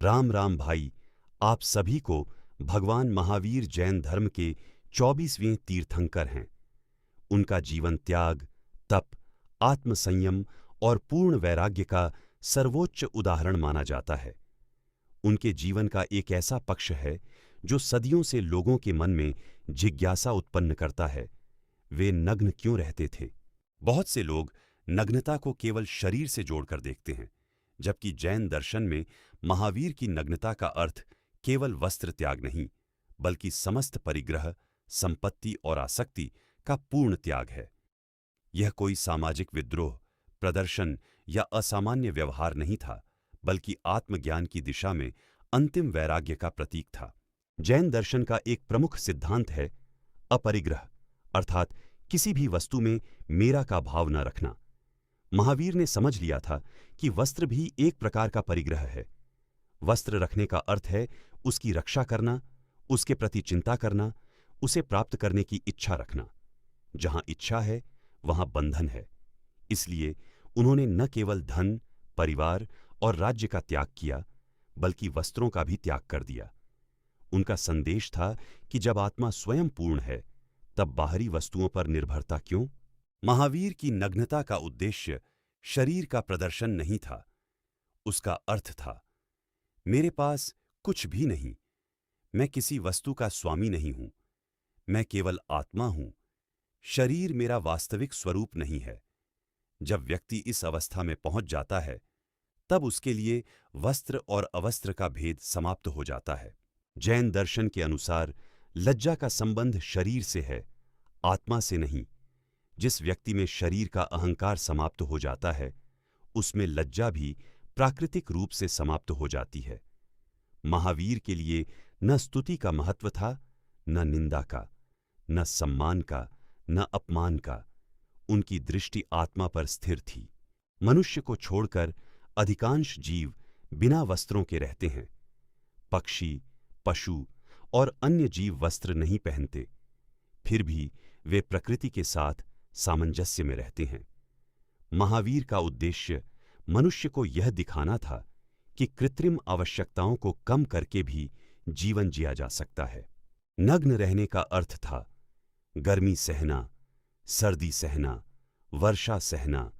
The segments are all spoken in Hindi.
राम राम भाई, आप सभी को भगवान महावीर जैन धर्म के 24वें तीर्थंकर हैं। उनका जीवन त्याग, तप, आत्मसंयम और पूर्ण वैराग्य का सर्वोच्च उदाहरण माना जाता है। उनके जीवन का एक ऐसा पक्ष है जो सदियों से लोगों के मन में जिज्ञासा उत्पन्न करता है। वे नग्न क्यों रहते थे? बहुत से लोग नग्नता को केवल शरीर से जोड़कर देखते हैं, जबकि जैन दर्शन में महावीर की नग्नता का अर्थ केवल वस्त्र त्याग नहीं, बल्कि समस्त परिग्रह, संपत्ति और आसक्ति का पूर्ण त्याग है। यह कोई सामाजिक विद्रोह, प्रदर्शन या असामान्य व्यवहार नहीं था, बल्कि आत्मज्ञान की दिशा में अंतिम वैराग्य का प्रतीक था। जैन दर्शन का एक प्रमुख सिद्धांत है अपरिग्रह, अर्थात किसी भी वस्तु में मेरा का भाव न रखना। महावीर ने समझ लिया था कि वस्त्र भी एक प्रकार का परिग्रह है। वस्त्र रखने का अर्थ है उसकी रक्षा करना, उसके प्रति चिंता करना, उसे प्राप्त करने की इच्छा रखना। जहां इच्छा है वहां बंधन है। इसलिए उन्होंने न केवल धन, परिवार और राज्य का त्याग किया, बल्कि वस्त्रों का भी त्याग कर दिया। उनका संदेश था कि जब आत्मा स्वयं पूर्ण है, तब बाहरी वस्तुओं पर निर्भरता क्यों? महावीर की नग्नता का उद्देश्य शरीर का प्रदर्शन नहीं था। उसका अर्थ था, मेरे पास कुछ भी नहीं, मैं किसी वस्तु का स्वामी नहीं हूं, मैं केवल आत्मा हूं। शरीर मेरा वास्तविक स्वरूप नहीं है। जब व्यक्ति इस अवस्था में पहुंच जाता है, तब उसके लिए वस्त्र और अवस्त्र का भेद समाप्त हो जाता है। जैन दर्शन के अनुसार लज्जा का संबंध शरीर से है, आत्मा से नहीं। जिस व्यक्ति में शरीर का अहंकार समाप्त हो जाता है, उसमें लज्जा भी प्राकृतिक रूप से समाप्त हो जाती है। महावीर के लिए न स्तुति का महत्व था, न निंदा का, न सम्मान का, न अपमान का। उनकी दृष्टि आत्मा पर स्थिर थी। मनुष्य को छोड़कर अधिकांश जीव बिना वस्त्रों के रहते हैं। पक्षी, पशु और अन्य जीव वस्त्र नहीं पहनते, फिर भी वे प्रकृति के साथ सामंजस्य में रहते हैं। महावीर का उद्देश्य मनुष्य को यह दिखाना था कि कृत्रिम आवश्यकताओं को कम करके भी जीवन जिया जा सकता है। नग्न रहने का अर्थ था गर्मी सहना, सर्दी सहना, वर्षा सहना,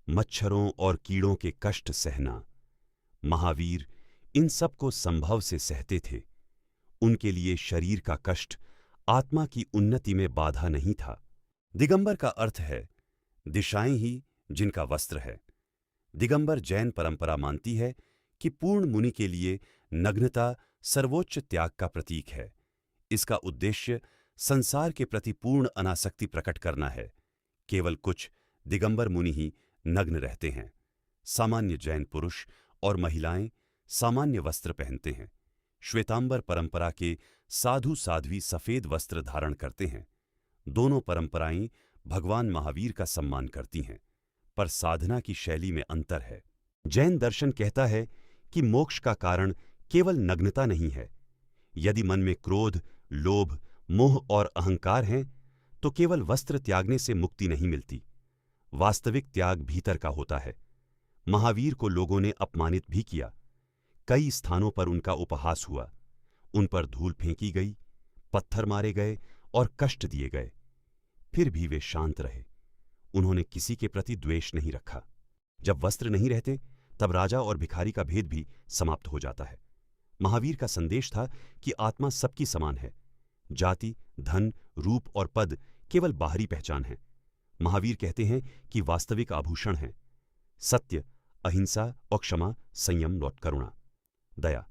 मच्छरों और कीड़ों के कष्ट सहना। महावीर इन सब को संभव से सहते थे। उनके लिए शरीर का कष्ट आत्मा की उन्नति में बाधा नहीं था। दिगंबर का अर्थ है दिशाएं ही जिनका वस्त्र है। दिगंबर जैन परंपरा मानती है कि पूर्ण मुनि के लिए नग्नता सर्वोच्च त्याग का प्रतीक है। इसका उद्देश्य संसार के प्रति पूर्ण अनासक्ति प्रकट करना है। केवल कुछ दिगंबर मुनि ही नग्न रहते हैं। सामान्य जैन पुरुष और महिलाएं सामान्य वस्त्र पहनते हैं। श्वेतांबर परंपरा के साधु साध्वी सफेद वस्त्र धारण करते हैं। दोनों परंपराएं भगवान महावीर का सम्मान करती हैं, पर साधना की शैली में अंतर है। जैन दर्शन कहता है कि मोक्ष का कारण केवल नग्नता नहीं है। यदि मन में क्रोध, लोभ, मोह और अहंकार हैं, तो केवल वस्त्र त्यागने से मुक्ति नहीं मिलती। वास्तविक त्याग भीतर का होता है। महावीर को लोगों ने अपमानित भी किया। कई स्थानों पर उनका उपहास हुआ। उन पर धूल फेंकी गई, पत्थर मारे गए और कष्ट दिए गए। फिर भी वे शांत रहे। उन्होंने किसी के प्रति द्वेष नहीं रखा। जब वस्त्र नहीं रहते, तब राजा और भिखारी का भेद भी समाप्त हो जाता है। महावीर का संदेश था कि आत्मा सबकी समान है। जाति, धन, रूप और पद केवल बाहरी पहचान है। महावीर कहते हैं कि वास्तविक आभूषण है सत्य, अहिंसा और क्षमा, संयम और करुणा, दया।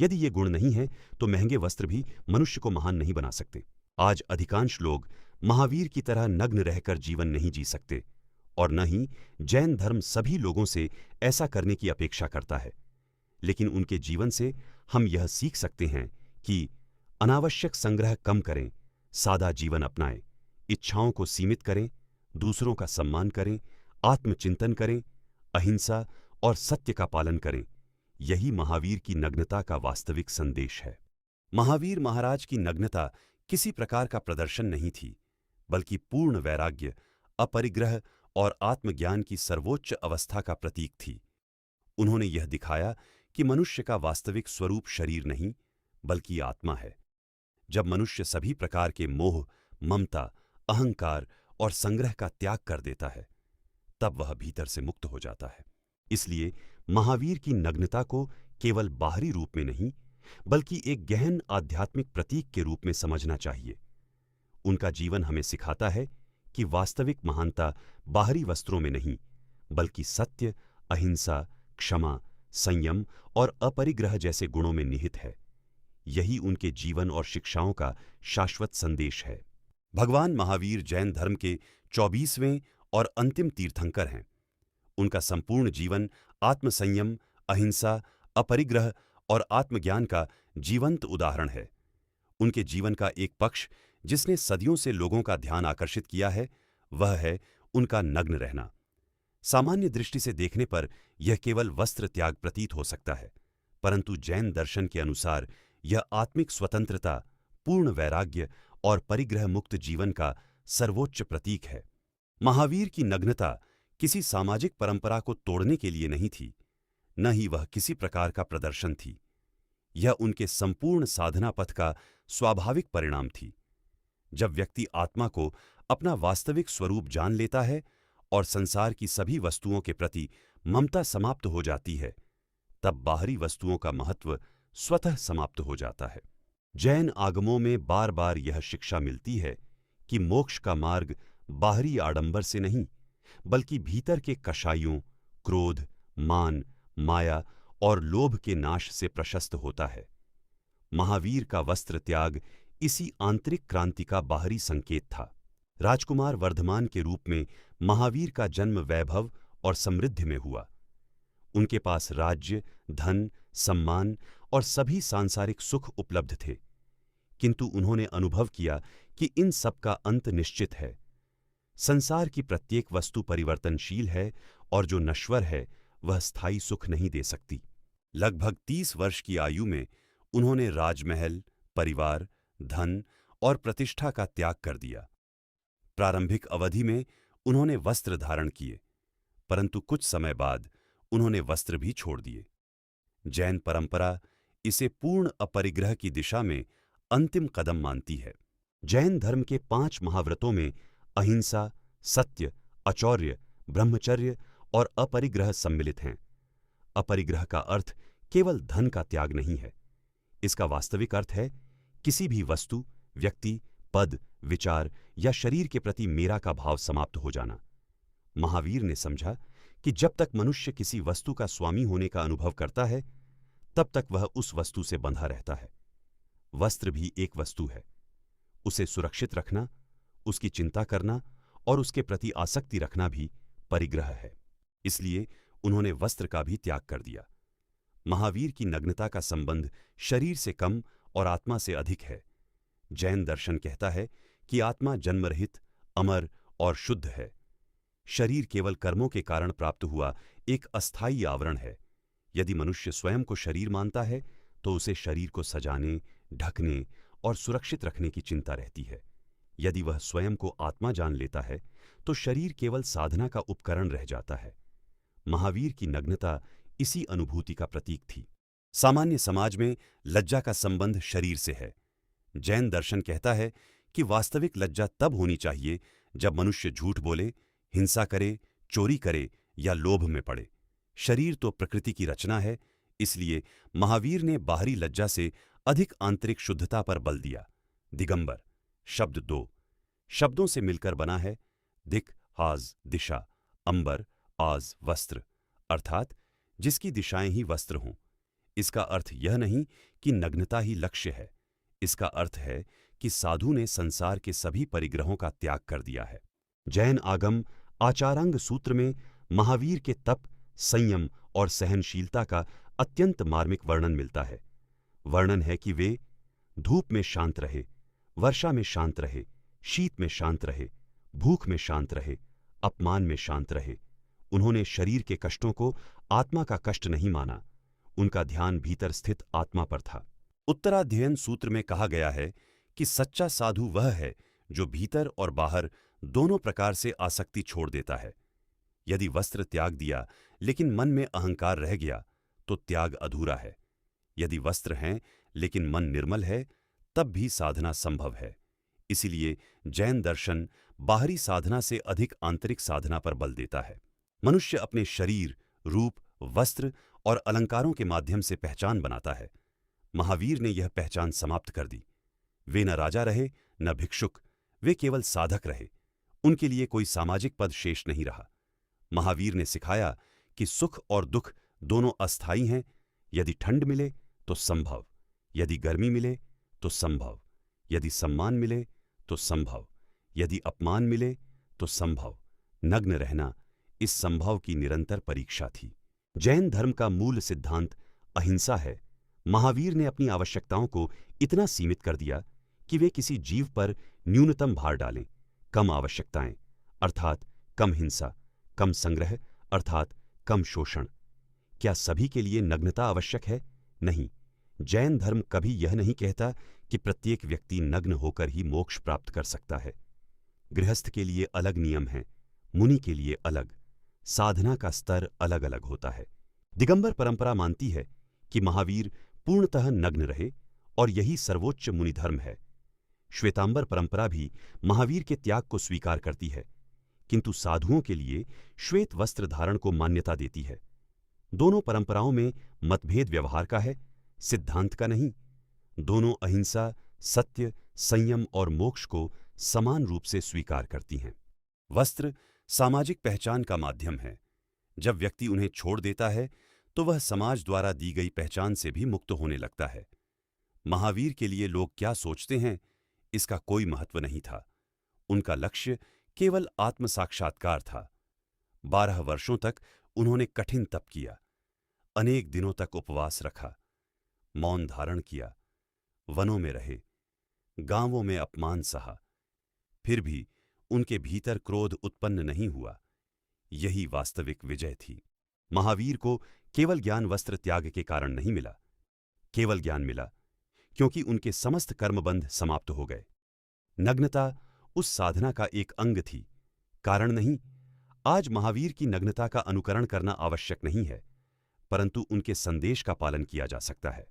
यदि ये गुण नहीं है, तो महंगे वस्त्र भी मनुष्य को महान नहीं बना सकते। आज अधिकांश लोग महावीर की तरह नग्न रहकर जीवन नहीं जी सकते, और न ही जैन धर्म सभी लोगों से ऐसा करने की अपेक्षा करता है। लेकिन उनके जीवन से हम यह सीख सकते हैं कि अनावश्यक संग्रह कम करें, सादा जीवन अपनाएं, इच्छाओं को सीमित करें, दूसरों का सम्मान करें, आत्मचिंतन करें, अहिंसा और सत्य का पालन करें। यही महावीर की नग्नता का वास्तविक संदेश है। महावीर महाराज की नग्नता किसी प्रकार का प्रदर्शन नहीं थी, बल्कि पूर्ण वैराग्य, अपरिग्रह और आत्मज्ञान की सर्वोच्च अवस्था का प्रतीक थी। उन्होंने यह दिखाया कि मनुष्य का वास्तविक स्वरूप शरीर नहीं बल्कि आत्मा है। जब मनुष्य सभी प्रकार के मोह, ममता, अहंकार और संग्रह का त्याग कर देता है, तब वह भीतर से मुक्त हो जाता है। इसलिए महावीर की नग्नता को केवल बाहरी रूप में नहीं बल्कि एक गहन आध्यात्मिक प्रतीक के रूप में समझना चाहिए। उनका जीवन हमें सिखाता है कि वास्तविक महानता बाहरी वस्त्रों में नहीं बल्कि सत्य, अहिंसा, क्षमा, संयम और अपरिग्रह जैसे गुणों में निहित है। यही उनके जीवन और शिक्षाओं का शाश्वत संदेश है। भगवान महावीर जैन धर्म के 24वें और अंतिम तीर्थंकर हैं। उनका संपूर्ण जीवन आत्मसंयम, अहिंसा, अपरिग्रह और आत्मज्ञान का जीवंत उदाहरण है। उनके जीवन का एक पक्ष जिसने सदियों से लोगों का ध्यान आकर्षित किया है, वह है उनका नग्न रहना। सामान्य दृष्टि से देखने पर यह केवल वस्त्र त्याग प्रतीत हो सकता है, परंतु जैन दर्शन के अनुसार यह आत्मिक स्वतंत्रता, पूर्ण वैराग्य और परिग्रह मुक्त जीवन का सर्वोच्च प्रतीक है। महावीर की नग्नता किसी सामाजिक परंपरा को तोड़ने के लिए नहीं थी, न ही वह किसी प्रकार का प्रदर्शन थी। यह उनके संपूर्ण साधना पथ का स्वाभाविक परिणाम थी। जब व्यक्ति आत्मा को अपना वास्तविक स्वरूप जान लेता है और संसार की सभी वस्तुओं के प्रति ममता समाप्त हो जाती है, तब बाहरी वस्तुओं का महत्व स्वतः समाप्त हो जाता है। जैन आगमों में बार बार यह शिक्षा मिलती है कि मोक्ष का मार्ग बाहरी आडंबर से नहीं बल्कि भीतर के कषायों, क्रोध, मान, माया और लोभ के नाश से प्रशस्त होता है। महावीर का वस्त्र त्याग इसी आंतरिक क्रांति का बाहरी संकेत था। राजकुमार वर्धमान के रूप में महावीर का जन्म वैभव और समृद्धि में हुआ। उनके पास राज्य, धन, सम्मान और सभी सांसारिक सुख उपलब्ध थे, किंतु उन्होंने अनुभव किया कि इन सब का अंत निश्चित है। संसार की प्रत्येक वस्तु परिवर्तनशील है और जो नश्वर है वह स्थायी सुख नहीं दे सकती। लगभग 30 वर्ष की आयु में उन्होंने राजमहल, परिवार, धन और प्रतिष्ठा का त्याग कर दिया। प्रारंभिक अवधि में उन्होंने वस्त्र धारण किए, परंतु कुछ समय बाद उन्होंने वस्त्र भी छोड़ दिए। जैन परंपरा इसे पूर्ण अपरिग्रह की दिशा में अंतिम कदम मानती है। जैन धर्म के 5 महाव्रतों में अहिंसा, सत्य, अचौर्य, ब्रह्मचर्य और अपरिग्रह सम्मिलित हैं। अपरिग्रह का अर्थ केवल धन का त्याग नहीं है। इसका वास्तविक अर्थ है किसी भी वस्तु, व्यक्ति, पद, विचार या शरीर के प्रति मेरा का भाव समाप्त हो जाना। महावीर ने समझा कि जब तक मनुष्य किसी वस्तु का स्वामी होने का अनुभव करता है, तब तक वह उस वस्तु से बंधा रहता है। वस्त्र भी एक वस्तु है। उसे सुरक्षित रखना, उसकी चिंता करना और उसके प्रति आसक्ति रखना भी परिग्रह है। इसलिए उन्होंने वस्त्र का भी त्याग कर दिया। महावीर की नग्नता का संबंध शरीर से कम और आत्मा से अधिक है। जैन दर्शन कहता है कि आत्मा जन्मरहित, अमर और शुद्ध है। शरीर केवल कर्मों के कारण प्राप्त हुआ एक अस्थायी आवरण है। यदि मनुष्य स्वयं को शरीर मानता है तो उसे शरीर को सजाने, ढकने और सुरक्षित रखने की चिंता रहती है। यदि वह स्वयं को आत्मा जान लेता है तो शरीर केवल साधना का उपकरण रह जाता है। महावीर की नग्नता इसी अनुभूति का प्रतीक थी। सामान्य समाज में लज्जा का संबंध शरीर से है। जैन दर्शन कहता है कि वास्तविक लज्जा तब होनी चाहिए जब मनुष्य झूठ बोले, हिंसा करे, चोरी करे या लोभ में पड़े। शरीर तो प्रकृति की रचना है, इसलिए महावीर ने बाहरी लज्जा से अधिक आंतरिक शुद्धता पर बल दिया। दिगंबर शब्द 2 शब्दों से मिलकर बना है। दिक्, हाज, दिशा, अंबर, आज, वस्त्र, अर्थात जिसकी दिशाएं ही वस्त्र हों। इसका अर्थ यह नहीं कि नग्नता ही लक्ष्य है। इसका अर्थ है कि साधु ने संसार के सभी परिग्रहों का त्याग कर दिया है। जैन आगम आचारांग सूत्र में महावीर के तप, संयम और सहनशीलता का अत्यंत मार्मिक वर्णन मिलता है। वर्णन है कि वे धूप में शांत रहे, वर्षा में शांत रहे, शीत में शांत रहे, भूख में शांत रहे, अपमान में शांत रहे। उन्होंने शरीर के कष्टों को आत्मा का कष्ट नहीं माना। उनका ध्यान भीतर स्थित आत्मा पर था। उत्तराध्ययन सूत्र में कहा गया है कि सच्चा साधु वह है जो भीतर और बाहर दोनों प्रकार से आसक्ति छोड़ देता है। यदि वस्त्र त्याग दिया लेकिन मन में अहंकार रह गया तो त्याग अधूरा है। यदि वस्त्र हैं लेकिन मन निर्मल है, तब भी साधना संभव है। इसीलिए जैन दर्शन बाहरी साधना से अधिक आंतरिक साधना पर बल देता है। मनुष्य अपने शरीर, रूप, वस्त्र और अलंकारों के माध्यम से पहचान बनाता है। महावीर ने यह पहचान समाप्त कर दी। वे न राजा रहे, न भिक्षुक, वे केवल साधक रहे। उनके लिए कोई सामाजिक पद शेष नहीं रहा। महावीर ने सिखाया कि सुख और दुख दोनों अस्थायी हैं। यदि ठंड मिले तो संभव, यदि गर्मी मिले तो संभव, यदि सम्मान मिले तो संभव, यदि अपमान मिले तो संभव। नग्न रहना इस संभव की निरंतर परीक्षा थी। जैन धर्म का मूल सिद्धांत अहिंसा है। महावीर ने अपनी आवश्यकताओं को इतना सीमित कर दिया कि वे किसी जीव पर न्यूनतम भार डालें। कम आवश्यकताएं अर्थात कम हिंसा, कम संग्रह अर्थात कम शोषण। क्या सभी के लिए नग्नता आवश्यक है? नहीं। जैन धर्म कभी यह नहीं कहता कि प्रत्येक व्यक्ति नग्न होकर ही मोक्ष प्राप्त कर सकता है। गृहस्थ के लिए अलग नियम हैं, मुनि के लिए अलग। साधना का स्तर अलग अलग होता है। दिगंबर परंपरा मानती है कि महावीर पूर्णतः नग्न रहे और यही सर्वोच्च मुनि धर्म है। श्वेतांबर परंपरा भी महावीर के त्याग को स्वीकार करती है, किंतु साधुओं के लिए श्वेत वस्त्र धारण को मान्यता देती है। दोनों परंपराओं में मतभेद व्यवहार का है, सिद्धांत का नहीं। दोनों अहिंसा, सत्य, संयम और मोक्ष को समान रूप से स्वीकार करती हैं। वस्त्र सामाजिक पहचान का माध्यम है। जब व्यक्ति उन्हें छोड़ देता है तो वह समाज द्वारा दी गई पहचान से भी मुक्त होने लगता है। महावीर के लिए लोग क्या सोचते हैं, इसका कोई महत्व नहीं था। उनका लक्ष्य केवल आत्म साक्षात्कार था। 12 वर्षों तक उन्होंने कठिन तप किया, अनेक दिनों तक उपवास रखा, मौन धारण किया, वनों में रहे, गांवों में अपमान सहा। फिर भी उनके भीतर क्रोध उत्पन्न नहीं हुआ। यही वास्तविक विजय थी। महावीर को केवल ज्ञान वस्त्र त्याग के कारण नहीं मिला। केवल ज्ञान मिला क्योंकि उनके समस्त कर्मबंध समाप्त हो गए। नग्नता उस साधना का एक अंग थी, कारण नहीं। आज महावीर की नग्नता का अनुकरण करना आवश्यक नहीं है, परंतु उनके संदेश का पालन किया जा सकता है।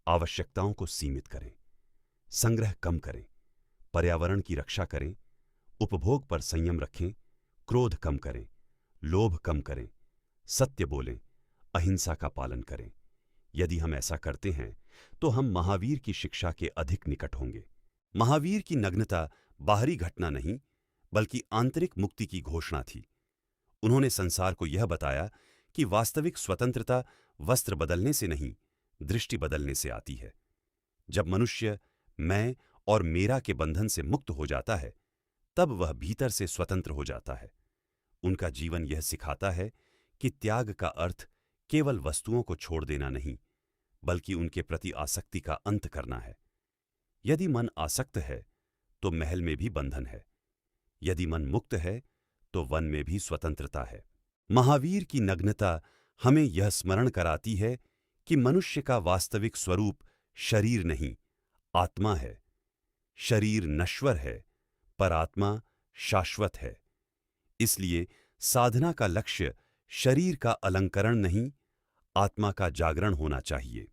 आवश्यकताओं को सीमित करें, संग्रह कम करें, पर्यावरण की रक्षा करें, उपभोग पर संयम रखें, क्रोध कम करें, लोभ कम करें, सत्य बोलें, अहिंसा का पालन करें। यदि हम ऐसा करते हैं तो हम महावीर की शिक्षा के अधिक निकट होंगे। महावीर की नग्नता बाहरी घटना नहीं, बल्कि आंतरिक मुक्ति की घोषणा थी। उन्होंने संसार को यह बताया कि वास्तविक स्वतंत्रता वस्त्र बदलने से नहीं, दृष्टि बदलने से आती है। जब मनुष्य मैं और मेरा के बंधन से मुक्त हो जाता है, तब वह भीतर से स्वतंत्र हो जाता है। उनका जीवन यह सिखाता है कि त्याग का अर्थ केवल वस्तुओं को छोड़ देना नहीं, बल्कि उनके प्रति आसक्ति का अंत करना है। यदि मन आसक्त है तो महल में भी बंधन है, यदि मन मुक्त है तो वन में भी स्वतंत्रता है। महावीर की नग्नता हमें यह स्मरण कराती है कि मनुष्य का वास्तविक स्वरूप शरीर नहीं, आत्मा है। शरीर नश्वर है, पर आत्मा शाश्वत है। इसलिए साधना का लक्ष्य शरीर का अलंकरण नहीं, आत्मा का जागरण होना चाहिए।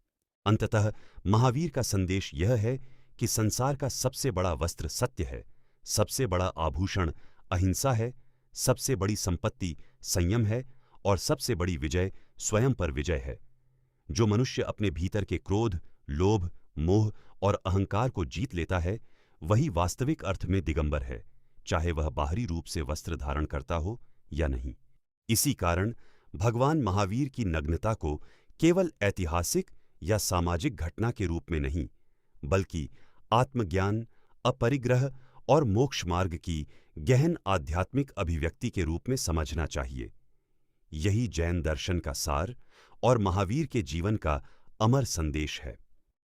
अंततः महावीर का संदेश यह है कि संसार का सबसे बड़ा वस्त्र सत्य है, सबसे बड़ा आभूषण अहिंसा है, सबसे बड़ी संपत्ति संयम है और सबसे बड़ी विजय स्वयं पर विजय है। जो मनुष्य अपने भीतर के क्रोध, लोभ, मोह और अहंकार को जीत लेता है, वही वास्तविक अर्थ में दिगंबर है, चाहे वह बाहरी रूप से वस्त्र धारण करता हो या नहीं। इसी कारण भगवान महावीर की नग्नता को केवल ऐतिहासिक या सामाजिक घटना के रूप में नहीं, बल्कि आत्मज्ञान, अपरिग्रह और मोक्ष मार्ग की गहन आध्यात्मिक अभिव्यक्ति के रूप में समझना चाहिए। यही जैन दर्शन का सार और महावीर के जीवन का अमर संदेश है।